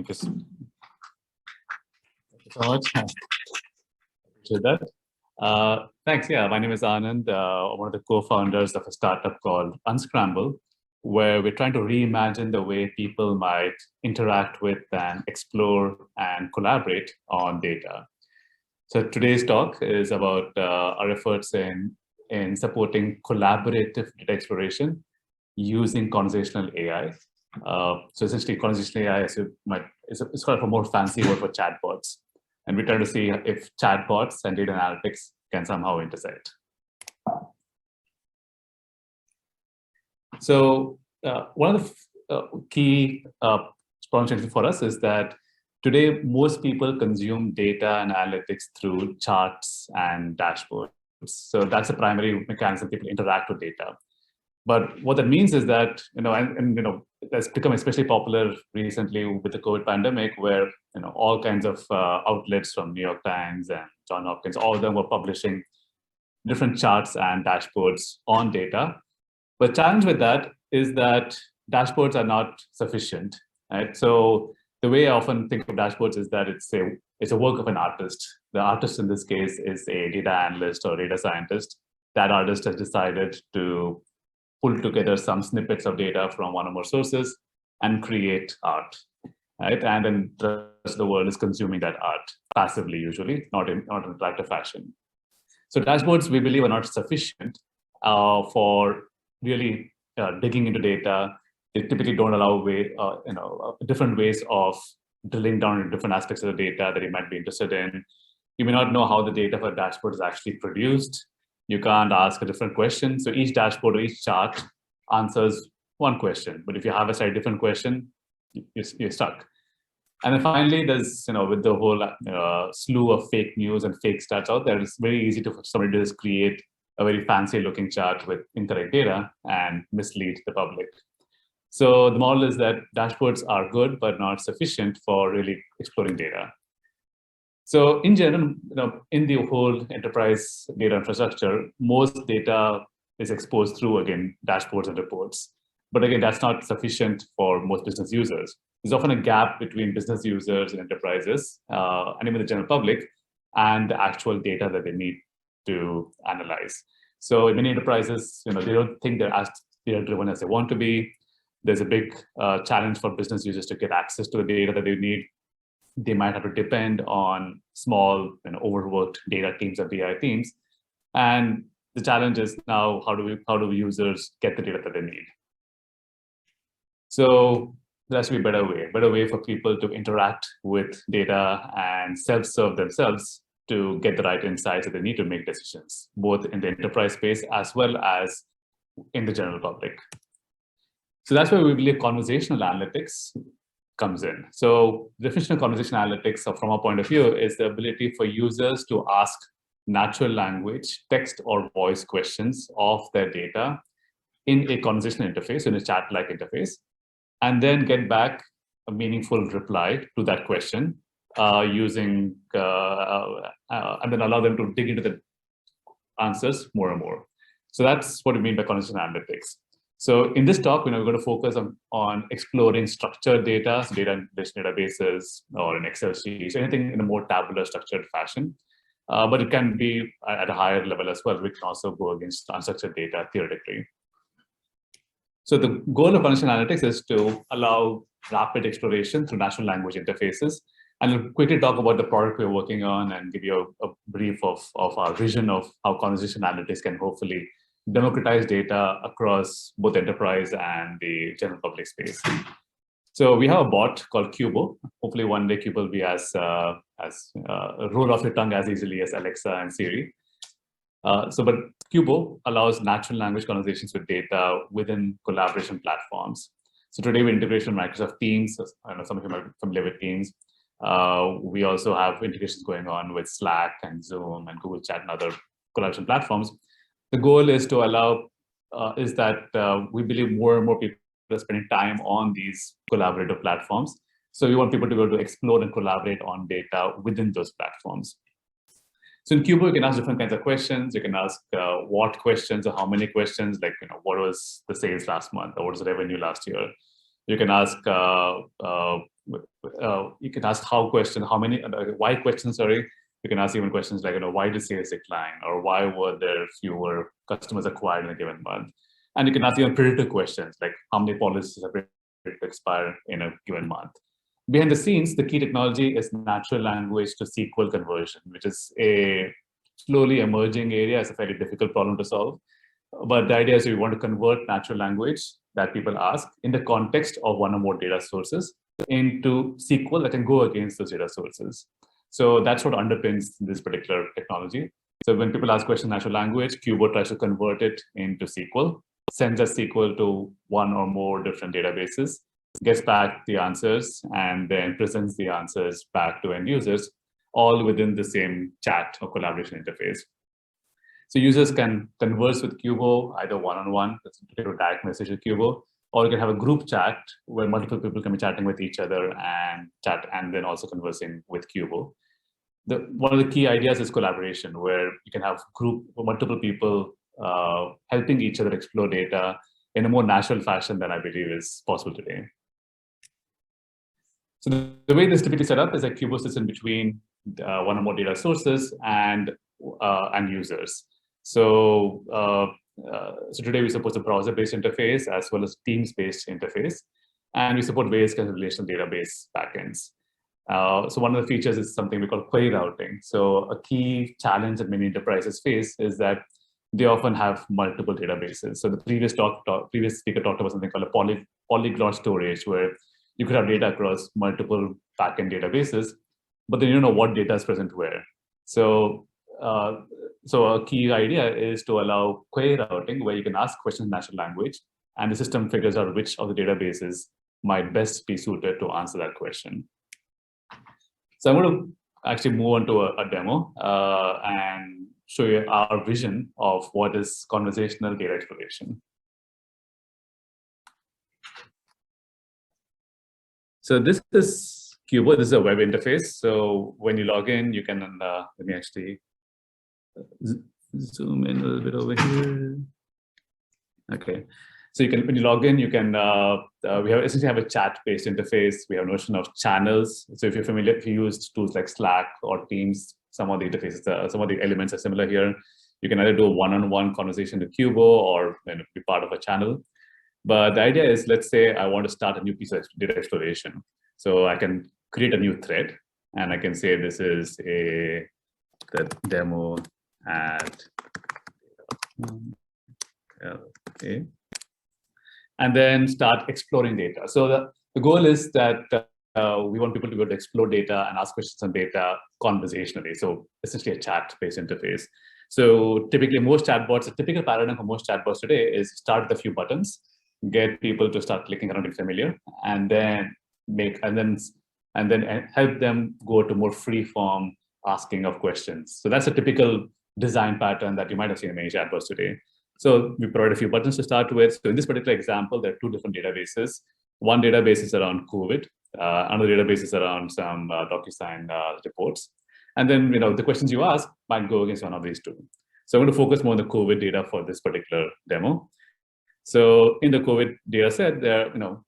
Thank you so much. Appreciate that. Thanks. Yeah, my name is Anand, one of the co-founders of a startup called Unscrambl, where we're trying to reimagine the way people might interact with and explore and collaborate on data. So today's talk is about our efforts in supporting collaborative data exploration using conversational AI. So essentially, conversational AI, as you might, it's kind of a more fancy word for chatbots. And we're trying to see if chatbots and data analytics can somehow intersect. So one of the key problems for us is that today, most people consume data and analytics through charts and dashboards. So that's the primary mechanism people interact with data. But what that means is that, that's become especially popular recently with the COVID pandemic, where, all kinds of outlets from New York Times and Johns Hopkins, all of them were publishing different charts and dashboards on data. But the challenge with that is that dashboards are not sufficient, right? So the way I often think of dashboards is that it's a work of an artist. The artist in this case is a data analyst or data scientist. That artist has decided to pull together some snippets of data from one or more sources and create art, right? And then the rest of the world is consuming that art passively, usually, not in an interactive fashion. So dashboards, we believe, are not sufficient for really digging into data. They typically don't allow different ways of drilling down into different aspects of the data that you might be interested in. You may not know how the data for a dashboard is actually produced. You can't ask a different question. So each dashboard or each chart answers one question. But if you have a slightly different question, you're stuck. And then finally, there's, with the whole slew of fake news and fake stats out there, it's very easy for somebody to just create a very fancy looking chart with incorrect data and mislead the public. So the model is that dashboards are good, but not sufficient for really exploring data. So in general, in the whole enterprise data infrastructure, most data is exposed through, again, dashboards and reports. But again, that's not sufficient for most business users. There's often a gap between business users and enterprises, and even the general public, and the actual data that they need to analyze. So in many enterprises, they don't think they're as data-driven as they want to be. There's a big challenge for business users to get access to the data that they need. They might have to depend on small and overworked data teams or BI teams. And the challenge is now, how do users get the data that they need? So there has to be a better way for people to interact with data and self-serve themselves to get the right insights that they need to make decisions, both in the enterprise space as well as in the general public. So that's where we believe conversational analytics comes in. So the definition of conversational analytics, from our point of view, is the ability for users to ask natural language, text or voice questions of their data in a conversational interface, in a chat-like interface, and then get back a meaningful reply to that question using, and then allow them to dig into the answers more and more. So that's what we mean by conversational analytics. So in this talk, we're going to focus on exploring structured data, so data in databases or in Excel sheets, anything in a more tabular structured fashion. But it can be at a higher level as well. We can also go against unstructured data theoretically. So the goal of conversational analytics is to allow rapid exploration through natural language interfaces. And we'll quickly talk about the product we're working on and give you a brief of our vision of how conversational analytics can hopefully democratize data across both enterprise and the general public space. So we have a bot called Cubo. Hopefully one day Cubo will be as roll off your tongue as easily as Alexa and Siri. But Cubo allows natural language conversations with data within collaboration platforms. So today we integration with Microsoft Teams. I know some of you might be familiar with Teams. We also have integrations going on with Slack and Zoom and Google Chat and other collaboration platforms. The goal is to allow, we believe more and more people are spending time on these collaborative platforms. So we want people to be able to explore and collaborate on data within those platforms. So in Cubo, you can ask different kinds of questions. You can ask what questions or how many questions, like, what was the sales last month or what was the revenue last year? You can ask you can ask how question, how many, why questions, sorry. You can ask even questions like, why did sales decline, or why were there fewer customers acquired in a given month? And you can ask even predictive questions like how many policies are predicted to expire in a given month. Behind the scenes, the key technology is natural language to SQL conversion, which is a slowly emerging area. It's a fairly difficult problem to solve. But the idea is we want to convert natural language that people ask in the context of one or more data sources into SQL that can go against those data sources. So that's what underpins this particular technology. So when people ask questions in natural language, Cubo tries to convert it into SQL, sends a SQL to one or more different databases, gets back the answers, and then presents the answers back to end users, all within the same chat or collaboration interface. So users can converse with Cubo either one-on-one, that's a direct message with Cubo, or you can have a group chat where multiple people can be chatting with each other and then also conversing with Cubo. One of the key ideas is collaboration, where you can have multiple people helping each other explore data in a more natural fashion than I believe is possible today. So the way this typically set up is that Cubo sits in between one or more data sources and users. So today we support a browser-based interface as well as Teams-based interface, and we support various kinds of relational database backends. So one of the features is something we call query routing. So a key challenge that many enterprises face is that they often have multiple databases. So the previous speaker talked about something called a polyglot storage, where you could have data across multiple backend databases, but then you don't know what data is present where. So a key idea is to allow query routing, where you can ask questions in natural language, and the system figures out which of the databases might best be suited to answer that question. So I'm going to actually move on to a demo and show you our vision of what is conversational data exploration. So this is Cubo. This is a web interface. So when you log in, you can, let me actually zoom in a little bit over here. Okay. So when you log in, you can, we essentially have a chat-based interface. We have a notion of channels. So if you're familiar, if you use tools like Slack or Teams, some of the interfaces, some of the elements are similar here. You can either do a one-on-one conversation with Cubo or be part of a channel. But the idea is, let's say I want to start a new piece of data exploration. So I can create a new thread, and I can say this is the demo at okay, and then start exploring data. So the goal is that we want people to be able to explore data and ask questions on data conversationally. So essentially a chat-based interface. So typically a typical paradigm for most chatbots today is start with a few buttons, get people to start clicking around in familiar, and then help them go to more free form asking of questions. So that's a typical design pattern that you might have seen in many chatbots today. So we provide a few buttons to start with. So in this particular example, there are two different databases. One database is around COVID. Another database is around some DocuSign reports. And then the questions you ask might go against one of these two. So I'm going to focus more on the COVID data for this particular demo. So in the COVID data set,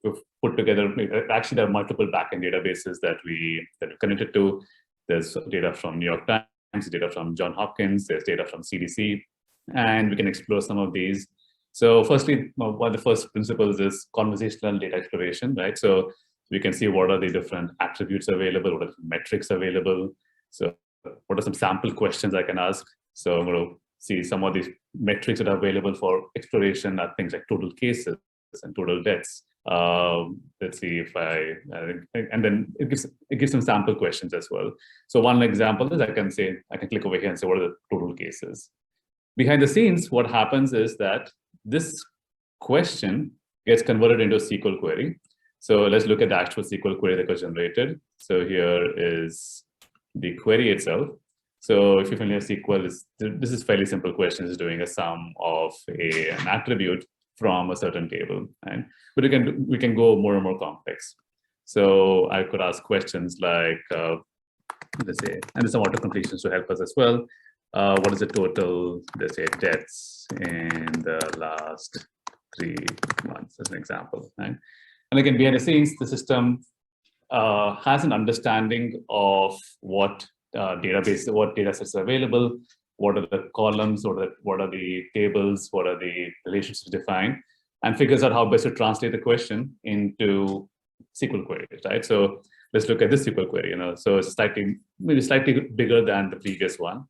we've put together, actually there are multiple backend databases that we're connected to. There's data from New York Times, data from Johns Hopkins, there's data from CDC, and we can explore some of these. So firstly, one of the first principles is conversational data exploration, right? So we can see what are the different attributes available, what are the metrics available. So what are some sample questions I can ask? So I'm going to see some of these metrics that are available for exploration are things like total cases and total deaths. Let's see if and then it gives some sample questions as well. So one example is I can click over here and say, what are the total cases? Behind the scenes, what happens is that this question gets converted into a SQL query. So let's look at the actual SQL query that was generated. So here is the query itself. So if you're familiar with SQL, this is fairly simple question. It's doing a sum of an attribute from a certain table, right? But we can go more and more complex. So I could ask questions like, let's say, and there's some auto completions to help us as well. What is the total, let's say, deaths in the last 3 months, as an example, right? And again, behind the scenes, the system has an understanding of what what data sets are available, what are the columns, what are the tables, what are the relationships defined, and figures out how best to translate the question into SQL queries, right? So let's look at this SQL query. So it's maybe slightly bigger than the previous one,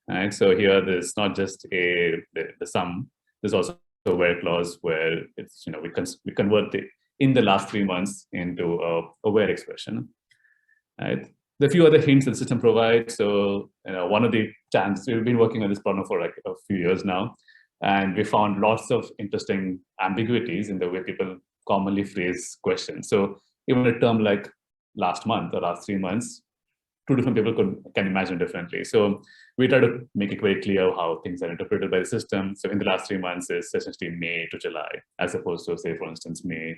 right? So here there's not just the sum. There's also a where clause where it's we convert the in the last 3 months into a where expression, right? There are a few other hints that the system provides. So one of the chances, we've been working on this problem for like a few years now, and we found lots of interesting ambiguities in the way people commonly phrase questions. So even a term like last month or last 3 months, two different people can imagine differently. So we try to make it very clear how things are interpreted by the system. So in the last 3 months is essentially May to July, as opposed to, say, for instance, May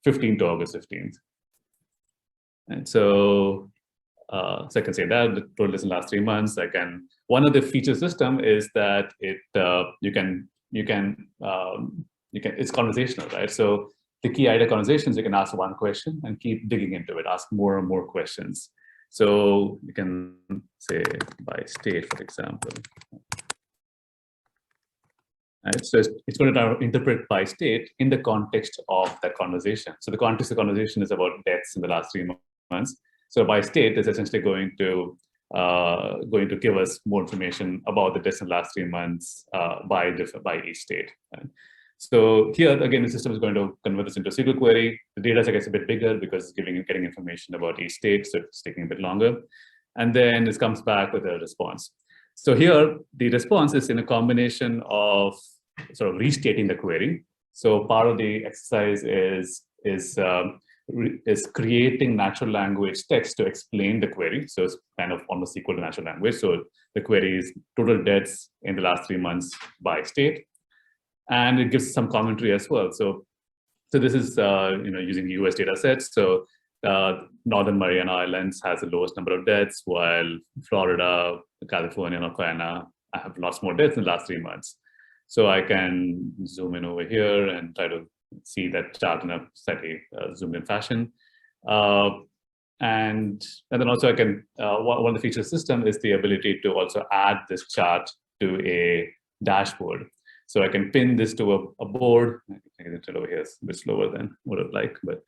15th to August 15th. And so I can say that the total is in the last 3 months. One of the feature system is that it's conversational, right? So the key idea conversations, you can ask one question and keep digging into it, ask more and more questions. So you can say by state, for example. Right? So it's going to interpret by state in the context of that conversation. So the context of the conversation is about deaths in the last 3 months. So by state is essentially going to give us more information about the deaths in the last 3 months by each state. Right? So here again, the system is going to convert this into a SQL query. The data set gets a bit bigger because it's getting information about each state, so it's taking a bit longer. And then it comes back with a response. So here, the response is in a combination of sort of restating the query. So part of the exercise is creating natural language text to explain the query. So it's kind of almost equal to natural language. So the query is total deaths in the last 3 months by state, and it gives some commentary as well. So this is using US data sets. So Northern Mariana Islands has the lowest number of deaths, while Florida, California, North Carolina have lots more deaths in the last 3 months. So I can zoom in over here and try to see that chart in a slightly zoomed in fashion. And then also I can, one of the features of the system is the ability to also add this chart to a dashboard. So I can pin this to a board. I can get it over here, it's a bit slower than what I'd like, but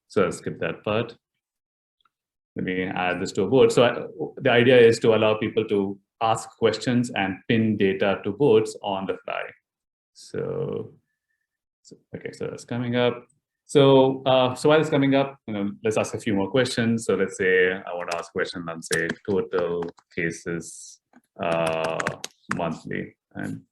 so I'll skip that part. Let me add this to a board. So the idea is to allow people to ask questions and pin data to boards on the fly. So okay, so that's coming up. So while it's coming up, let's ask a few more questions. So let's say I want to ask a question on, say, total cases monthly, and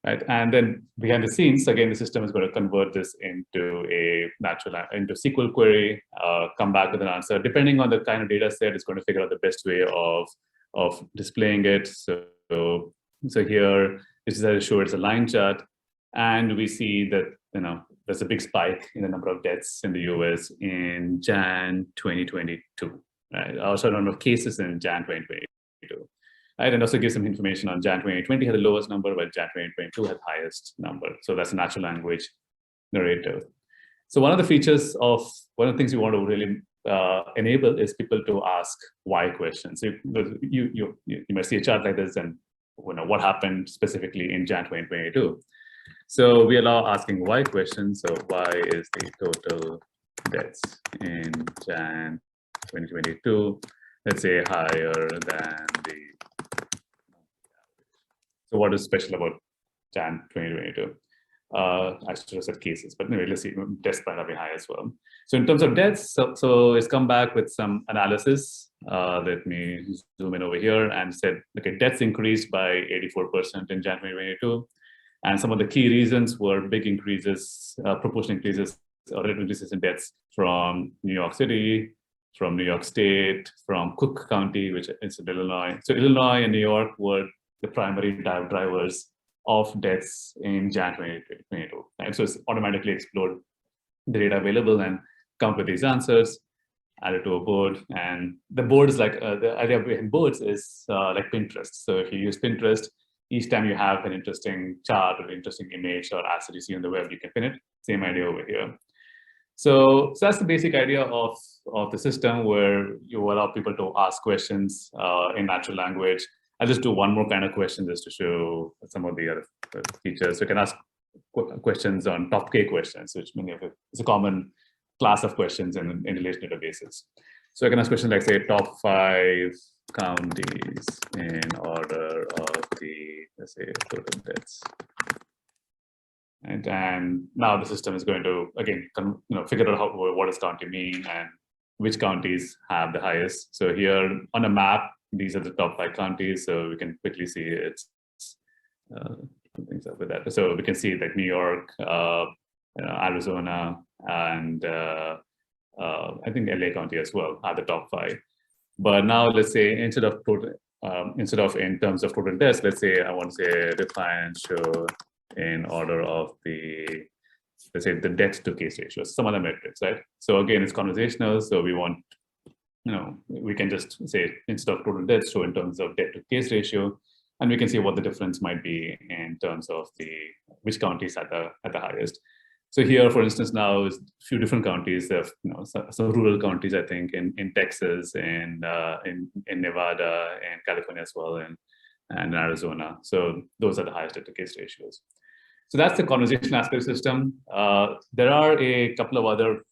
right, and then behind the scenes, again, the system is going to convert this into into SQL query, come back with an answer. Depending on the kind of data set, it's going to figure out the best way of displaying it. So here, this is how to show it's a line chart, and we see that there's a big spike in the number of deaths in the US in Jan 2022. Right, also number of cases in Jan 2022. Right, and also gives some information on Jan 2020 had the lowest number, while Jan 2022 had the highest number. So that's a natural language narrative. So one of the things we want to really enable is people to ask why questions. So you might see a chart like this and what happened specifically in Jan 2022. So we allow asking why questions. So why is the total deaths in Jan 2022, let's say, higher than the. So what is special about Jan 2022? I should have said cases, but anyway, let's see, deaths might have been high as well. So in terms of deaths, so it's come back with some analysis. Let me zoom in over here and said, okay, deaths increased by 84% in Jan 2022. And some of the key reasons were big increases, proportional increases, or rate increases in deaths from New York City, from New York State, from Cook County, which is in Illinois. So Illinois and New York were the primary drivers of deaths in Jan 2022. And so it's automatically explored the data available and come up with these answers, add it to a board. And the board is like, the idea behind boards is like Pinterest. So if you use Pinterest, each time you have an interesting chart or interesting image or asset you see on the web, you can pin it. Same idea over here. So that's the basic idea of the system, where you allow people to ask questions in natural language. I'll just do one more kind of question just to show some of the other features. So you can ask questions on top K questions, which many of it is a common class of questions in relation databases. So I can ask questions like, say, top 5 counties in order of the, let's say, total deaths. And now the system is going to, again, figure out what does county mean and which counties have the highest. So here on a map, these are the top 5 counties. So we can quickly see it's things up with that. So we can see like New York, Arizona, and I think LA County as well are the top 5. But now let's say instead of in terms of total deaths, let's say I want to say define and show in order of the, let's say, the death to case ratio, some other metrics, right? So again, it's conversational. So we want, we can just say instead of total deaths, show in terms of death to case ratio, and we can see what the difference might be in terms of which counties at the highest. So here, for instance, now is a few different counties. There are some rural counties, I think, in Texas, and in Nevada, and California as well, and Arizona. So those are the highest death to case ratios. So that's the conversation aspect system. There are a couple of other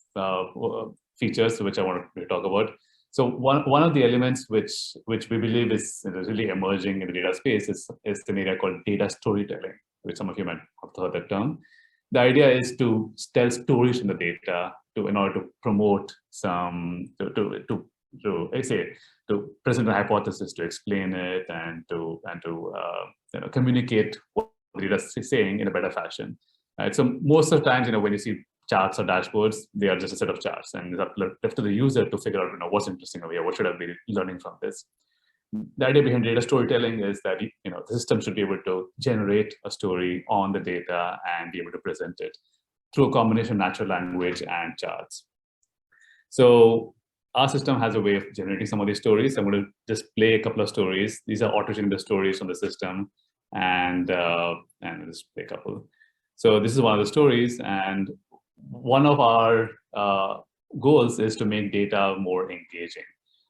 features which I want to talk about. So one of the elements which we believe is really emerging in the data space is an area called data storytelling, which some of you might have heard that term. The idea is to tell stories in the data in order to promote some to present a hypothesis, to explain it, and to communicate what the data is saying in a better fashion. Right? So most of the times, when you see charts or dashboards, they are just a set of charts, and it's left to the user to figure out what's interesting over here, what should I be learning from this. The idea behind data storytelling is that the system should be able to generate a story on the data and be able to present it through a combination of natural language and charts. So our system has a way of generating some of these stories. I'm going to just play a couple of stories. These are auto-generated stories on the system, and just play a couple. So this is one of the stories, and one of our goals is to make data more engaging.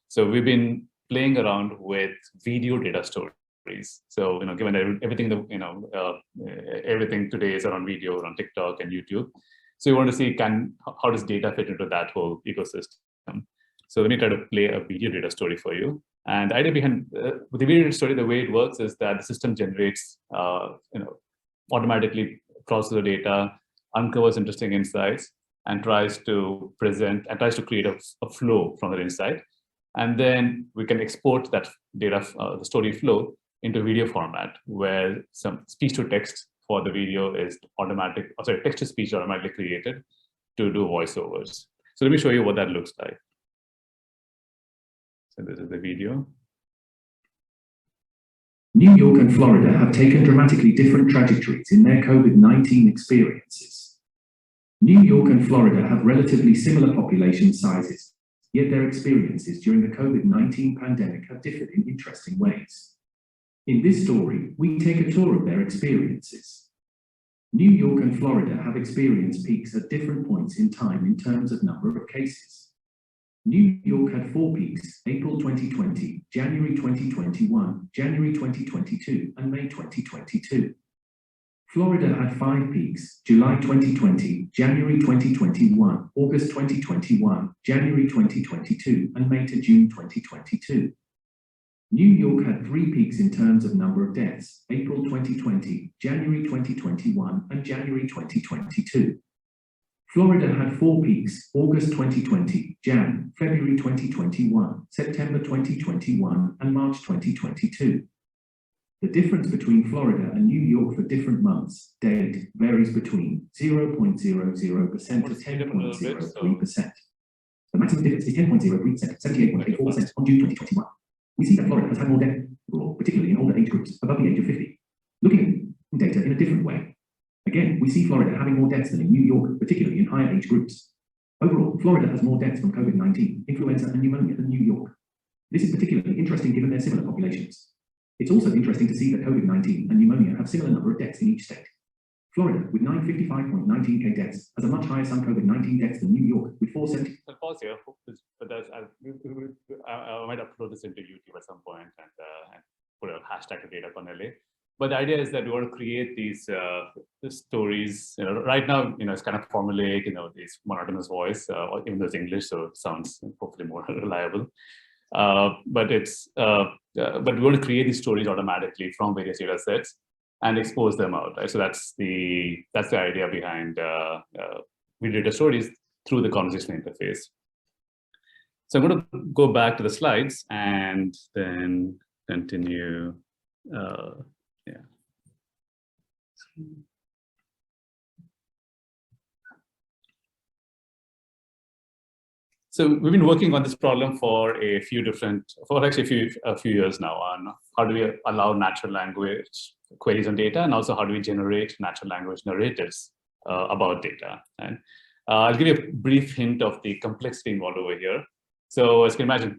So we've been playing around with video data stories. So given that everything everything today is around video, around TikTok and YouTube, so we want to see how does data fit into that whole ecosystem. So let me try to play a video data story for you. And the idea behind the video data story, the way it works is that the system generates, automatically processes the data, uncovers interesting insights, and tries to create a flow from that insight. And then we can export that data, the story flow, into video format, where some speech to text for the video is text to speech automatically created to do voiceovers. So let me show you what that looks like. So this is the video. New York and Florida have taken dramatically different trajectories in their COVID-19 experiences. New York and Florida have relatively similar population sizes, yet their experiences during the COVID-19 pandemic have differed in interesting ways. In this story, we take a tour of their experiences. New York and Florida have experienced peaks at different points in time in terms of number of cases. New York had 4 peaks: April 2020, January 2021, January 2022, and May 2022. Florida had 5 peaks: July 2020, January 2021, August 2021, January 2022, and May to June 2022. New York had 3 peaks in terms of number of deaths: April 2020, January 2021, and January 2022. Florida had 4 peaks: August 2020, Jan, February 2021, September 2021, and March 2022. The difference between Florida and New York for different months, date, varies between 0.00% to 10.03%. The maximum difference is 10.03%, 78.84% on June 2021. We see that Florida has had more deaths, particularly in older age groups above the age of 50. Looking at data in a different way, again, we see Florida having more deaths than in New York, particularly in higher age groups. Overall, Florida has more deaths from COVID-19, influenza, and pneumonia than New York. This is particularly interesting given their similar populations. It's also interesting to see that COVID-19 and pneumonia have similar number of deaths in each state. Florida, with 955.19K deaths, has a much higher some COVID-19 deaths than New York, with 470. I'll pause here, but I might upload this into YouTube at some point and put a hashtag to data con LA. But the idea is that we want to create these stories. Right now, it's kind of formulaic, this monotonous voice, even though it's English, so it sounds hopefully more reliable. But we want to create these stories automatically from various data sets and expose them out. Right? So that's the idea behind video data stories through the conversational interface. So I'm going to go back to the slides and then continue. Yeah. So we've been working on this problem for a few years now on how do we allow natural language queries on data, and also how do we generate natural language narratives about data. And I'll give you a brief hint of the complexity involved over here. So as you can imagine,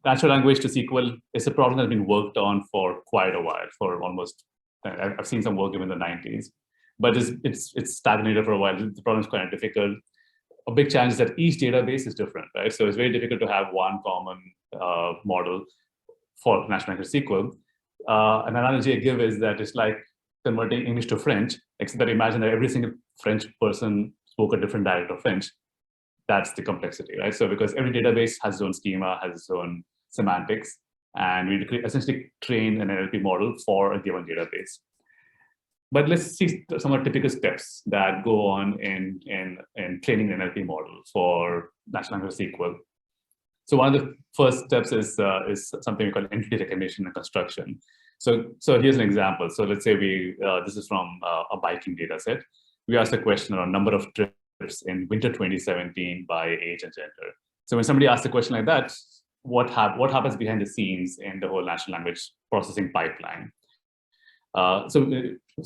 natural language to SQL is a problem that's been worked on for quite a while, for almost, I've seen some work in the 90s, but it's stagnated for a while. The problem is quite difficult. A big challenge is that each database is different, right? So it's very difficult to have one common model for natural language SQL. An analogy I give is that it's like converting English to French, except that imagine that every single French person spoke a different dialect of French. That's the complexity, right? So because every database has its own schema, has its own semantics, and we essentially train an NLP model for a given database. But let's see some of the typical steps that go on in training an NLP model for natural language SQL. So one of the first steps is something we call entity recognition and construction. So here's an example. So let's say this is from a biking data set. We asked a question around number of trips in winter 2017 by age and gender. So when somebody asks a question like that, what happens behind the scenes in the whole natural language processing pipeline? So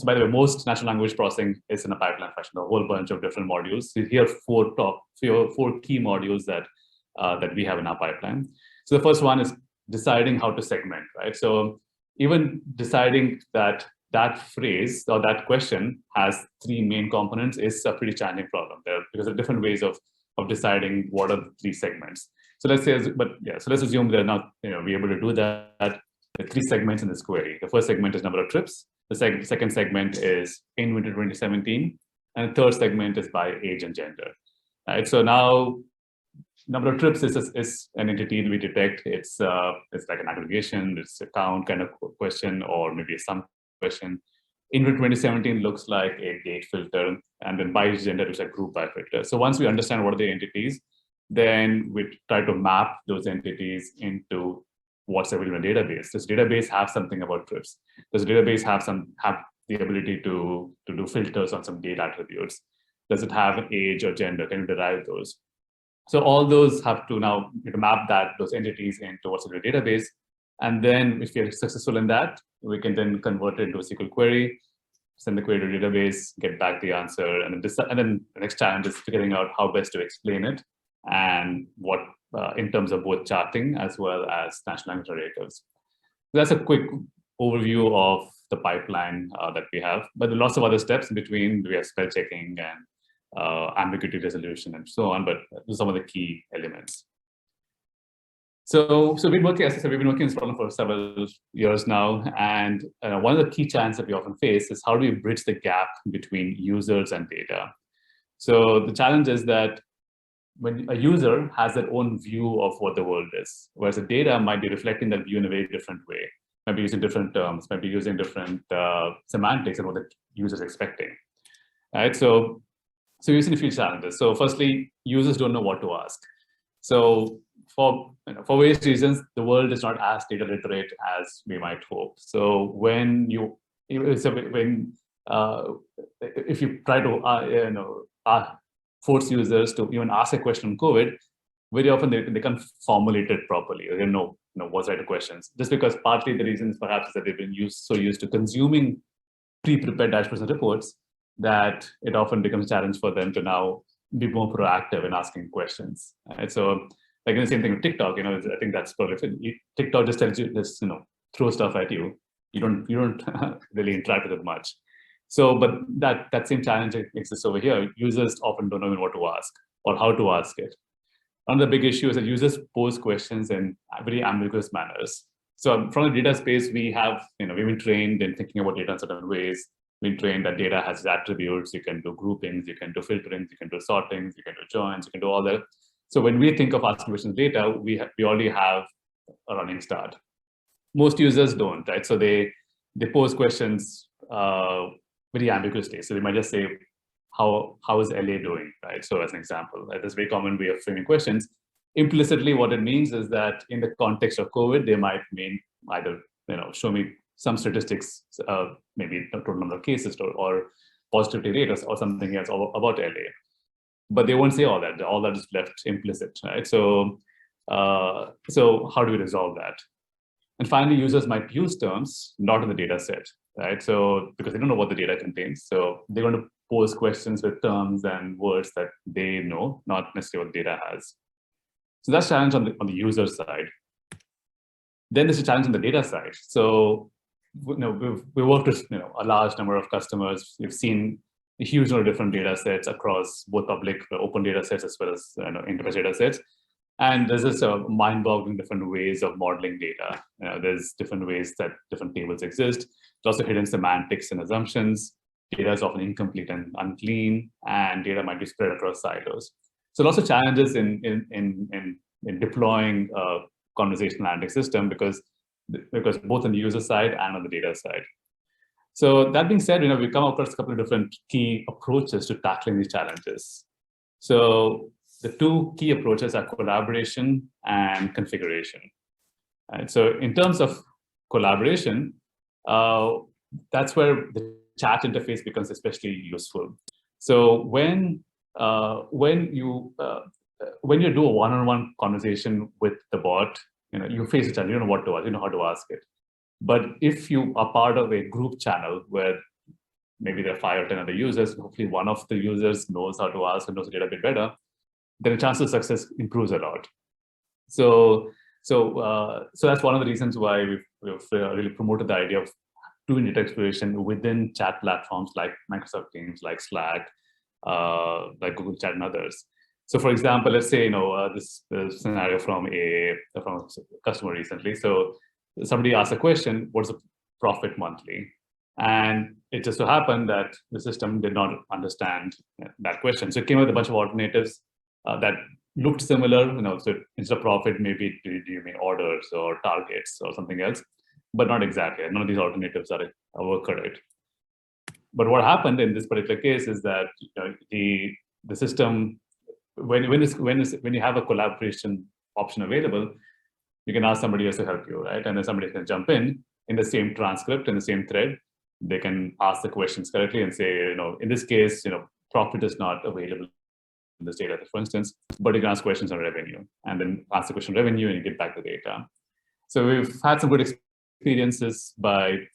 by the way, most natural language processing is in a pipeline fashion, a whole bunch of different modules. So here are four key modules that we have in our pipeline. So the first one is deciding how to segment, right? So even deciding that phrase or that question has three main components is a pretty challenging problem there, because there are different ways of deciding what are the three segments. So let's assume they're not be able to do that. There are three segments in this query. The first segment is number of trips. The second segment is in winter 2017, and the third segment is by age and gender. Right. So now, number of trips is an entity we detect. It's like an aggregation. It's a count kind of question, or maybe a sum question. In winter 2017 looks like a date filter, and then by age gender is a group by filter. So once we understand what are the entities, then we try to map those entities into what's available in a database. Does database have something about trips? Does database have the ability to do filters on some data attributes? Does it have age or gender? Can you derive those? So all those have to now map those entities into what's in the database. And then if you're successful in that, we can then convert it into a SQL query, send the query to the database, get back the answer. And then the next challenge is figuring out how best to explain it and what in terms of both charting as well as natural language narratives. So that's a quick overview of the pipeline that we have, but there are lots of other steps in between. We have spell checking and ambiguity resolution and so on, but those are some of the key elements. So we've been working, as I said, we've been working on this problem for several years now, and one of the key challenges that we often face is how do we bridge the gap between users and data. So the challenge is that when a user has their own view of what the world is, whereas the data might be reflecting that view in a very different way, might be using different terms, might be using different semantics and what the user is expecting. Right? So we're using a few challenges. So firstly, users don't know what to ask. So for various reasons, the world is not as data literate as we might hope. So if you try to force users to even ask a question on COVID, very often they can't formulate it properly. They don't know what's right questions. Just because partly the reasons perhaps is that they've been so used to consuming pre-prepared dashboards and reports that it often becomes a challenge for them to now be more proactive in asking questions. Right? So like the same thing with TikTok, I think that's prolific. TikTok just tells you, throw stuff at you. You don't really interact with it much. So, but that same challenge exists over here. Users often don't know what to ask or how to ask it. Another big issue is that users pose questions in very ambiguous manners. So from the data space, we've been trained in thinking about data in certain ways. We've been trained that data has attributes. You can do groupings, you can do filterings, you can do sortings, you can do joins, you can do all that. So when we think of asking questions data, we already have a running start. Most users don't, right? So they pose questions very ambiguously. So they might just say, how is LA doing, right? So as an example, that's a very common way of framing questions. Implicitly, what it means is that in the context of COVID, they might mean either, show me some statistics, maybe the total number of cases or positivity rate or something else about LA. But they won't say all that. All that is left implicit, right? So how do we resolve that? And finally, users might use terms not in the data set, right? So because they don't know what the data contains. So they're going to pose questions with terms and words that they know, not necessarily what data has. So that's a challenge on the user side. Then there's a challenge on the data side. So we've worked with a large number of customers. We've seen a huge number of different data sets across both public open data sets as well as enterprise data sets. And there's just mind-boggling different ways of modeling data. There's different ways that different tables exist. There's also hidden semantics and assumptions. Data is often incomplete and unclean, and data might be spread across silos. So lots of challenges in deploying a conversational analytics system because both on the user side and on the data side. So that being said, we've come across a couple of different key approaches to tackling these challenges. So the two key approaches are collaboration and configuration. Right? So in terms of collaboration, that's where the chat interface becomes especially useful. So when you do a one-on-one conversation with the bot, you face a challenge, you know what to ask, you know how to ask it. But if you are part of a group channel where maybe there are 5 or 10 other users, hopefully one of the users knows how to ask and knows the data a bit better, then the chance of success improves a lot. So that's one of the reasons why we've really promoted the idea of doing data exploration within chat platforms like Microsoft Teams, like Slack, like Google Chat and others. So for example, let's say, this scenario from a customer recently. So somebody asked a question, what's the profit monthly? And it just so happened that the system did not understand that question. So it came with a bunch of alternatives that looked similar. So instead of profit, maybe do you mean orders or targets or something else? But not exactly. None of these alternatives were correct. But what happened in this particular case is that the system, when you have a collaboration option available, you can ask somebody else to help you, right? And then somebody can jump in the same transcript, in the same thread. They can ask the questions correctly and say, in this case, profit is not available in this data, for instance, but you can ask questions on revenue and then ask the question on revenue and you get back the data. So we've had some good experiences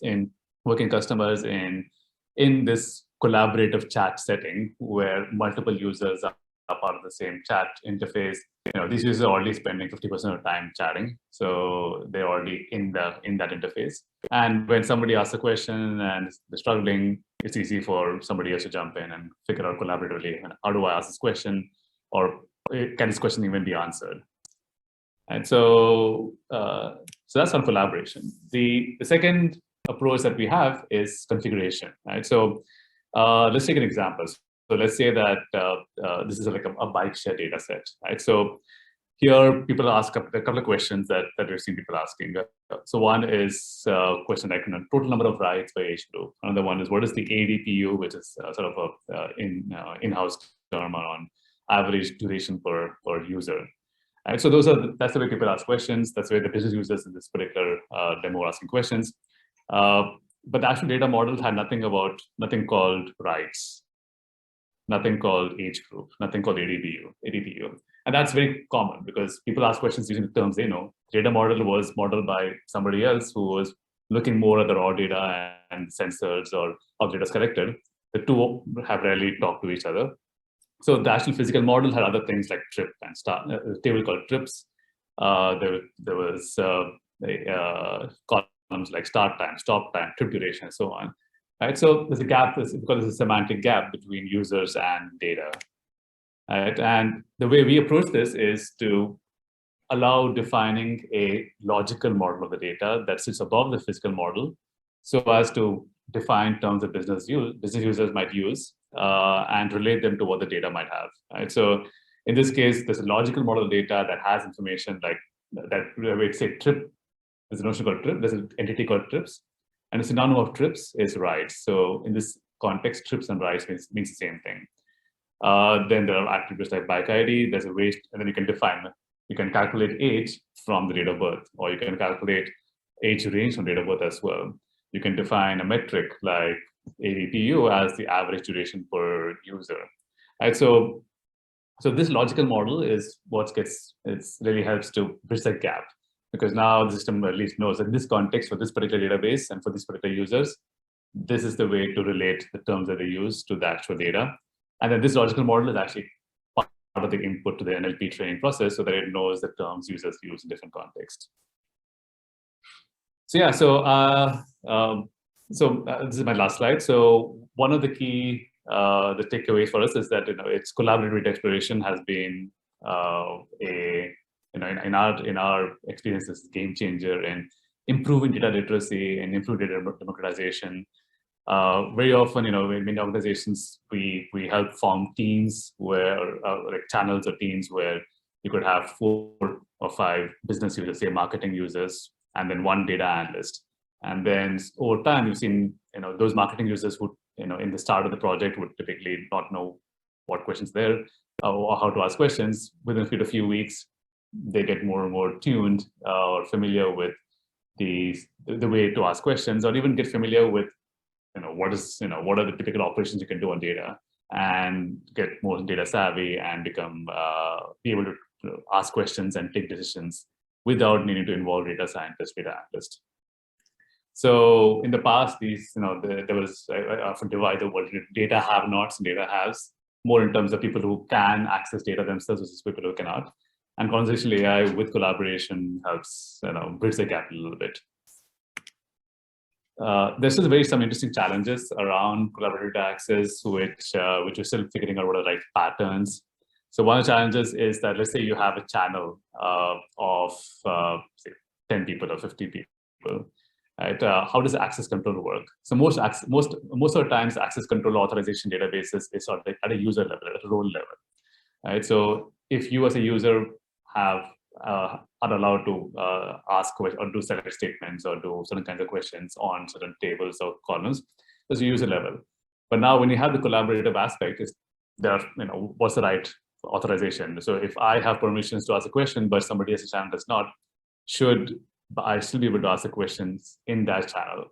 in working customers in this collaborative chat setting where multiple users are part of the same chat interface. These users are already spending 50% of time chatting, so they're already in that interface. And when somebody asks a question and they're struggling, it's easy for somebody else to jump in and figure out collaboratively, how do I ask this question, or can this question even be answered? And so that's on collaboration. The second approach that we have is configuration, right? So let's take an example. So let's say that this is like a bike share data set, right? So here people ask a couple of questions that we've seen people asking. So one is a question like total number of rides by age group. Another one is what is the ADPU, which is sort of a in-house term on average duration per user. Right? So that's the way people ask questions. That's the way the business users in this particular demo are asking questions. But the actual data model had nothing called rights, nothing called age group, nothing called ADPU. And that's very common because people ask questions using the terms they know. Data model was modeled by somebody else who was looking more at the raw data and sensors or how data is collected. The two have rarely talked to each other. So the actual physical model had other things like trip and start, a table called trips. There was columns like start time, stop time, trip duration, and so on. right? So there's a gap because there's a semantic gap between users and data, right? And the way we approach this is to allow defining a logical model of the data that sits above the physical model, so as to define terms that business users might use and relate them to what the data might have. Right? So in this case, there's a logical model of data that has information like that. We say trip. There's a notion called trip. There's an entity called trips, and a synonym of trips is rides. So in this context, trips and rides means the same thing. Then there are attributes like bike ID. There's a way, and then you can define. You can calculate age from the date of birth, or you can calculate age range from date of birth as well. You can define a metric like AVPU as the average duration per user. Right? So this logical model is what really helps to bridge that gap, because now the system at least knows that in this context, for this particular database and for these particular users, this is the way to relate the terms that they use to the actual data. And then this logical model is actually part of the input to the NLP training process, so that it knows the terms users use in different contexts. So yeah, this is my last slide. So one of the key the takeaway for us is that it's collaborative data exploration has been in our experience, is a game changer in improving data literacy and improving data democratization. Very often, in many organizations, we help form teams where, like channels or teams where you could have 4 or 5 business users, say marketing users, and then 1 data analyst. And then over time, you've seen, those marketing users who, in the start of the project would typically not know what questions there or how to ask questions. Within a few weeks, they get more and more tuned or familiar with the way to ask questions, or even get familiar with what are the typical operations you can do on data, and get more data savvy and become be able to ask questions and take decisions without needing to involve data scientists, data analysts. So in the past, there was, I often divide the world into data have-nots and data haves, more in terms of people who can access data themselves versus people who cannot. And conversational AI with collaboration helps bridge the gap a little bit. There's still some interesting challenges around collaborative data access, which we're still figuring out what are the right patterns. So one of the challenges is that, let's say you have a channel of say 10 people or 50 people. Right? How does access control work? So most of the times, access control authorization databases is sort of like at a user level, at a role level. Right? So if you as a user are allowed to ask or do select statements or do certain kinds of questions on certain tables or columns, there's a user level. But now when you have the collaborative aspect, what's the right authorization? So if I have permissions to ask a question, but somebody else's channel does not, should I still be able to ask the questions in that channel?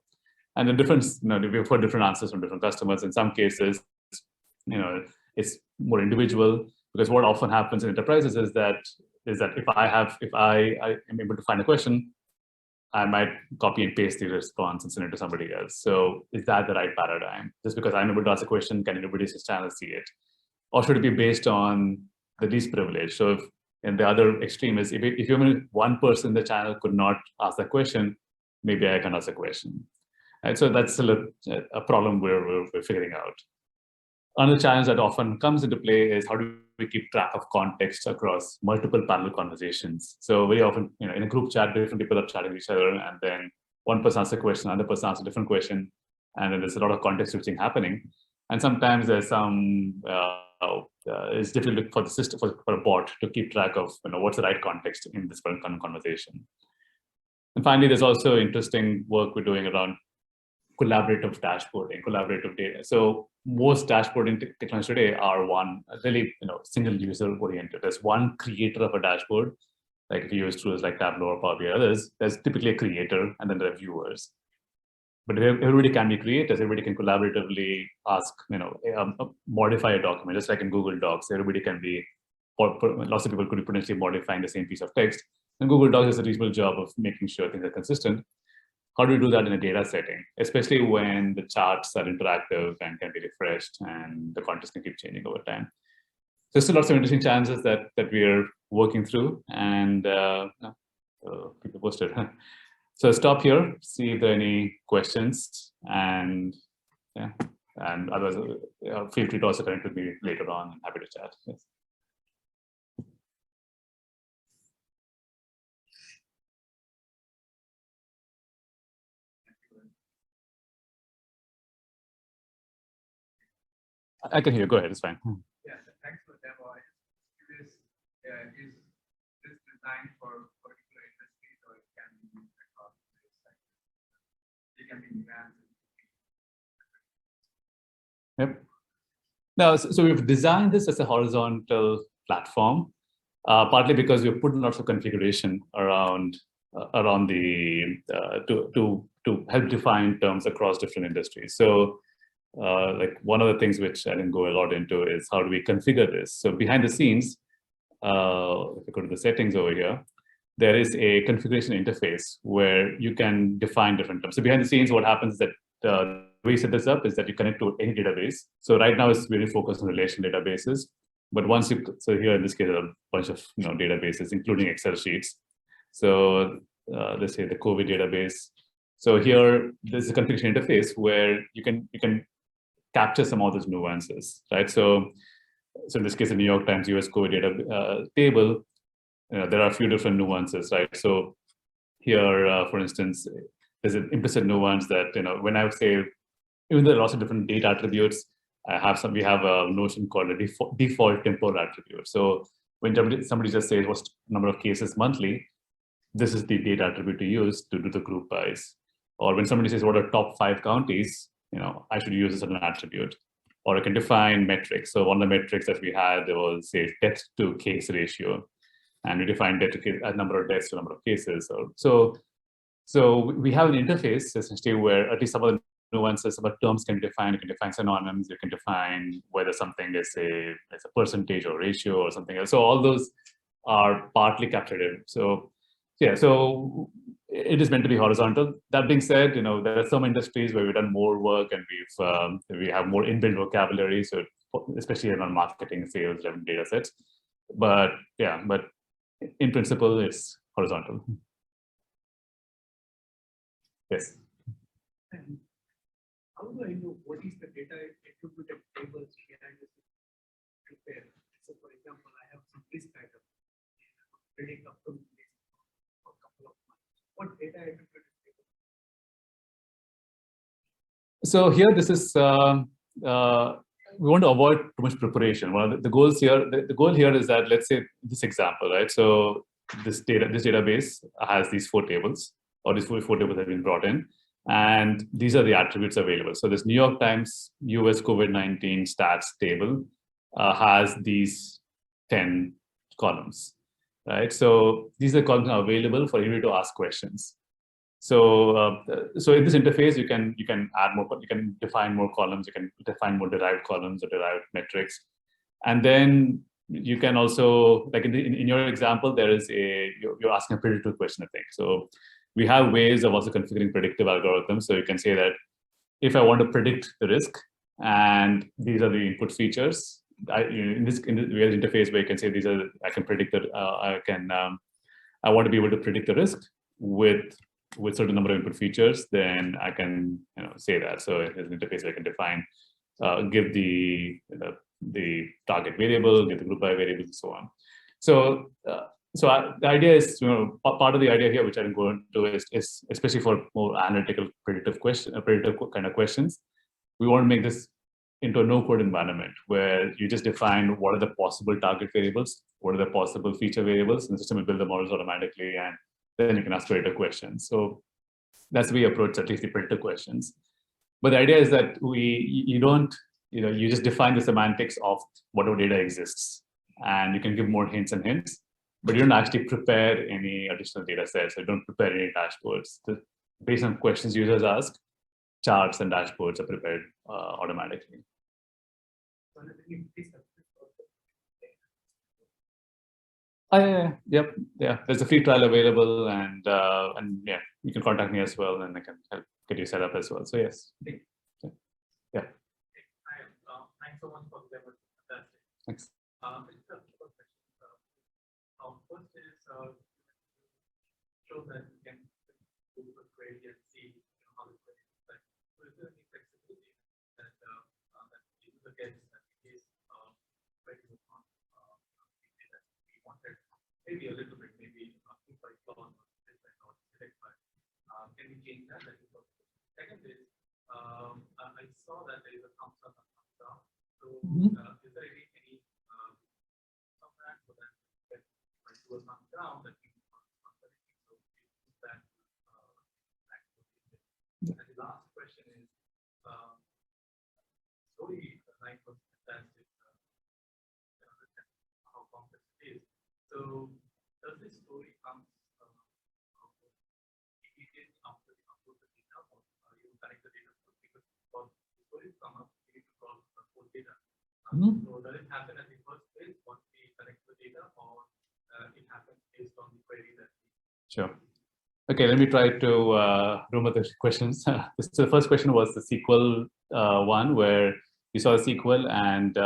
And the difference, we've heard different answers from different customers. In some cases, it's more individual, because what often happens in enterprises is that if I am able to find a question, I might copy and paste the response and send it to somebody else. So is that the right paradigm? Just because I'm able to ask a question, can anybody's channel see it? Or should it be based on the least privilege? So if, and the other extreme is if even one person in the channel could not ask that question, maybe I can ask a question. And so that's still a problem we're figuring out. Another challenge that often comes into play is how do we keep track of context across multiple parallel conversations? So very often, in a group chat, different people are chatting with each other, and then one person asks a question, another person asks a different question, and then there's a lot of context switching happening. And sometimes there's it's difficult for the system, for a bot to keep track of what's the right context in this conversation. And finally, there's also interesting work we're doing around collaborative dashboarding, collaborative data. So most dashboarding technologies today are really single user oriented. There's one creator of a dashboard. Like if you use tools like Tableau or Power BI, others, there's typically a creator and then there are viewers. But everybody can be creators. Everybody can collaboratively ask, modify a document, just like in Google Docs. Everybody can be, lots of people could be potentially modifying the same piece of text. And Google Docs does a reasonable job of making sure things are consistent. How do we do that in a data setting, especially when the charts are interactive and can be refreshed and the context can keep changing over time? So still lots of interesting challenges that we are working through, and keep you posted. So stop here, see if there are any questions, and Yeah, and otherwise, feel free to also connect with me later on. I'm happy to chat. Yes. I can hear you. Go ahead. It's fine. Yeah, thanks for the demo. I just curious, is this designed for particular industries or it can be used across various sectors? It can be advanced. Yep. Now, so we've designed this as a horizontal platform, partly because we've put lots of configuration around the to help define terms across different industries. So, like one of the things which I didn't go a lot into is how do we configure this. So behind the scenes, if you go to the settings over here, there is a configuration interface where you can define different terms. So behind the scenes, what happens is that the way you set this up is that you connect to any database. So right now it's very focused on relational databases. But once you, so here in this case, a bunch of databases, including Excel sheets. So let's say the COVID database. So here, there's a configuration interface where you can capture some of those nuances, right? So in this case, the New York Times US COVID data table, there are a few different nuances, right? So here, for instance, there's an implicit nuance that when I say, even though there are lots of different data attributes, we have a notion called a default temporal attribute. So when somebody just says what's the number of cases monthly, this is the data attribute to use to do the group buys. Or when somebody says what are top 5 counties, I should use a certain attribute. Or I can define metrics. So one of the metrics that we had, there was say death to case ratio, and we defined death to case, a number of deaths to number of cases. So we have an interface essentially where at least some of the nuances, some of the terms can define. You can define synonyms. You can define whether something is a percentage or ratio or something else. So all those are partly captured in. So yeah, so it is meant to be horizontal. That being said, there are some industries where we've done more work and we have more inbuilt vocabulary. So especially in marketing, sales, and data sets. But yeah, but in principle, it's horizontal. Yes. And how do I know what is the data attributed tables behind this prepare? So for example, I have some risk item predict up to for a couple of months. What data attributed table? So here, this is we want to avoid too much preparation. One of the goals here, the goal here is that, let's say this example, right? So this database has these 4 tables, or these 4 tables have been brought in, and these are the attributes available. So this New York Times US COVID-19 stats table has these 10 columns, right? So these are columns are available for you to ask questions. So so in this interface, you can add more, you can define more columns, you can define more derived columns or derived metrics, and then you can also, like in your example, there is you're asking a predictive question, I think. So we have ways of also configuring predictive algorithms. So you can say that if I want to predict the risk, and these are the input features, in this interface where you can say these are, I can predict that I want to be able to predict the risk with certain number of input features, then I can say that. So there's an interface where I can define, give the target variable, give the group by variable, and so on. So the idea is, part of the idea here, which I didn't go into, is especially for more analytical predictive kind of questions, we want to make this into a no-code environment where you just define what are the possible target variables, what are the possible feature variables, and the system will build the models automatically, and then you can ask predictive questions. So that's the way we approach at least the predictive questions. But the idea is that you don't, you just define the semantics of whatever data exists, and you can give more hints, but you don't actually prepare any additional data sets. You don't prepare any dashboards. Based on questions users ask, charts and dashboards are prepared automatically. Yep, yeah. There's a free trial available, and yeah, you can contact me as well, and I can help get you set up as well. So yes, yeah. Thanks so much for the demo. Thanks. First is show that you can do a query and see how the query is like. So is there any flexibility guess that in case when you want that we wanted maybe a little bit, maybe two by clone or this by not select, but can we change that? That is the first. Second is I saw that there is a thumbs up and thumbs down. So is there any software so that when I do a thumbs down that we so is that and the last question is story line was fantastic. How complex it is. So does this story come immediately after you upload the data, or you connect the data first? Because for the stories come up, you need to call the whole data. So does it happen at the first place once we connect the data, or it happens based on the query that we? Sure. Okay, let me try to remember the questions. So the first question was the SQL one, where you saw the SQL and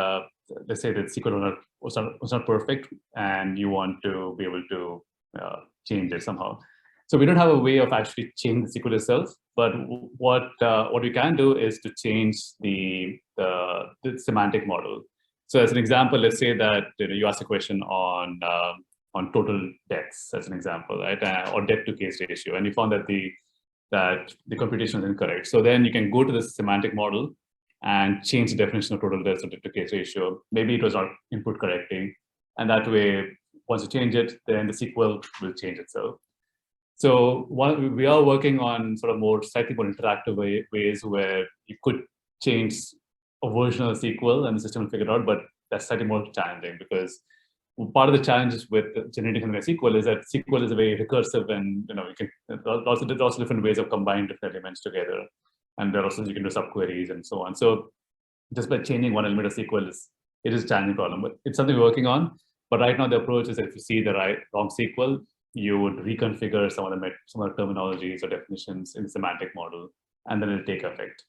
let's say that SQL was not perfect and you want to be able to change it somehow. So we don't have a way of actually changing the SQL itself, but what we can do is to change the semantic model. So as an example, let's say that you ask a question on total deaths, as an example, right, or death to case ratio, and you found that the computation is incorrect. So then you can go to the semantic model and change the definition of total deaths or death to case ratio. Maybe it was not input correctly, and that way, once you change it, then the SQL will change itself. So we are working on sort of slightly more interactive ways where you could change a version of the SQL and the system will figure it out, but that's slightly more challenging because part of the challenges with generating something like SQL is that SQL is a very recursive, and there's also different ways of combining different elements together, and there also you can do subqueries and so on. So just by changing one element of SQL it is a challenging problem, but it's something we're working on. But right now the approach is that if you see the wrong SQL, you would reconfigure some of the terminologies or definitions in the semantic model, and then it'll take effect.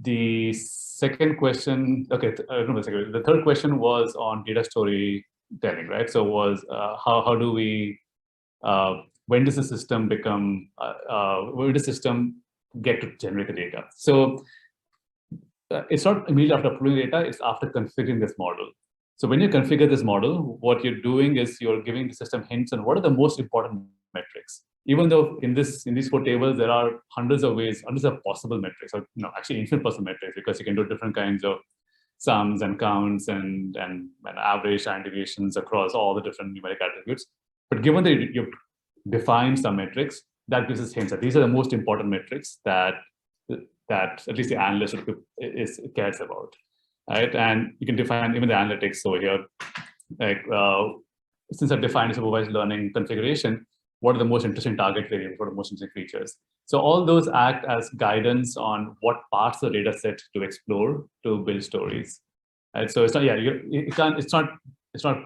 The second question, okay, the third question was on data storytelling, right? So was how do we, when does the system become, when does the system get to generate the data? So it's not immediately after uploading data, it's after configuring this model. So when you configure this model, what you're doing is you're giving the system hints on what are the most important metrics. Even though in these 4 tables, there are hundreds of possible metrics, or actually infinite possible metrics, because you can do different kinds of sums and counts and average and deviations across all the different numeric attributes. But given that you've defined some metrics, that gives us hints that these are the most important metrics that at least the analyst cares about. Right, and you can define even the analytics over here. Like since I've defined supervised learning configuration, what are the most interesting target variables? What are the most interesting features? So all those act as guidance on what parts of the data set to explore to build stories. And so it's not it's not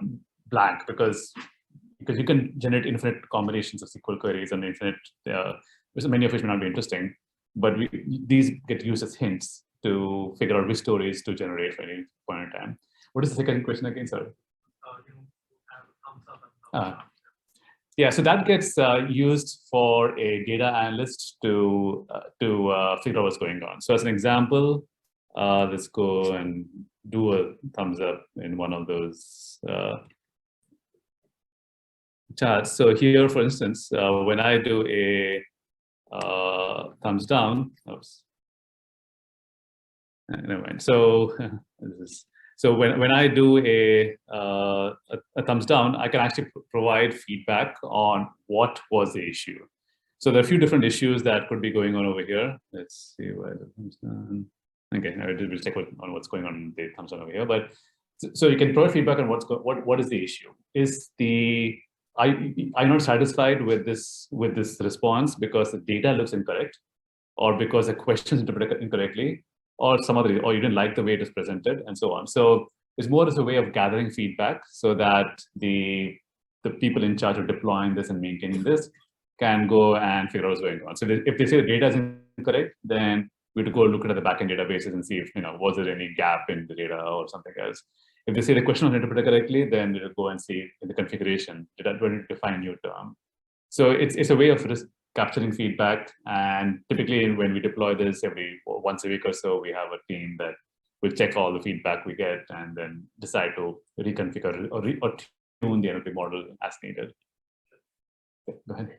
blank because you can generate infinite combinations of SQL queries and infinite many of which may not be interesting, but these get used as hints to figure out which stories to generate for any point in time. What is the second question again, sir? Yeah, so that gets used for a data analyst to figure out what's going on. So as an example, let's go and do a thumbs up in one of those charts. So here, for instance, when I do a thumbs down, oops. Never mind. So when I do a thumbs down, I can actually provide feedback on what was the issue. So there are a few different issues that could be going on over here. Let's see where the thumbs down. Okay, I will check on what's going on in the thumbs down over here. But so you can provide feedback on what is the issue. Is I'm not satisfied with this response because the data looks incorrect, or because the question is interpreted incorrectly, or or you didn't like the way it is presented, and so on. So it's more as a way of gathering feedback so that the people in charge of deploying this and maintaining this can go and figure out what's going on. So if they say the data is incorrect, then we have to go look at the backend databases and see if was there any gap in the data or something else. If they say the question was interpreted correctly, then we'll go and see in the configuration did I define a new term. So it's a way of capturing feedback. And typically when we deploy this once a week or so, we have a team that will check all the feedback we get and then decide to reconfigure or tune the NLP model as needed. Okay, go ahead.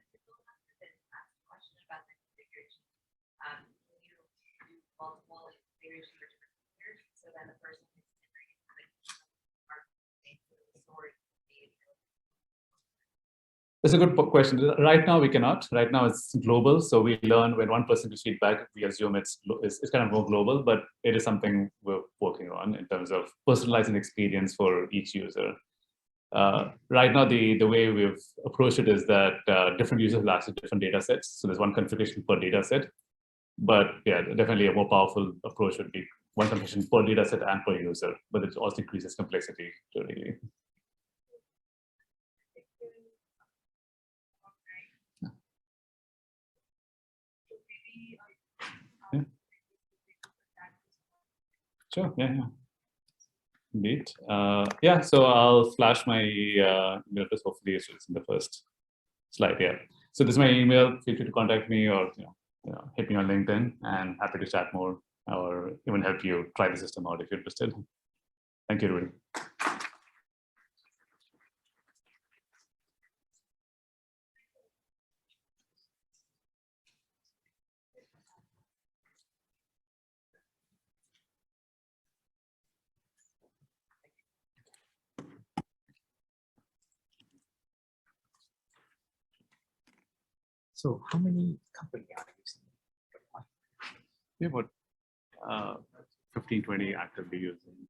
That's a good question. Right now, we cannot. Right now, it's global. So we learn when one person gives feedback, we assume it's kind of more global, but it is something we're working on in terms of personalizing experience for each user. Right now, the way we've approached it is that different users will access different data sets. So there's one configuration per data set. But yeah, definitely a more powerful approach would be one configuration per data set and per user, but it also increases complexity really. Yeah. Sure, yeah. Indeed. Yeah, so I'll flash my email address. Hopefully it's in the first slide. Yeah. So this is my email. Feel free to contact me or hit me on LinkedIn, and happy to chat more or even help you try the system out if you're interested. Thank you, everybody. So how many companies are using it? We have about 15, 20 actively using.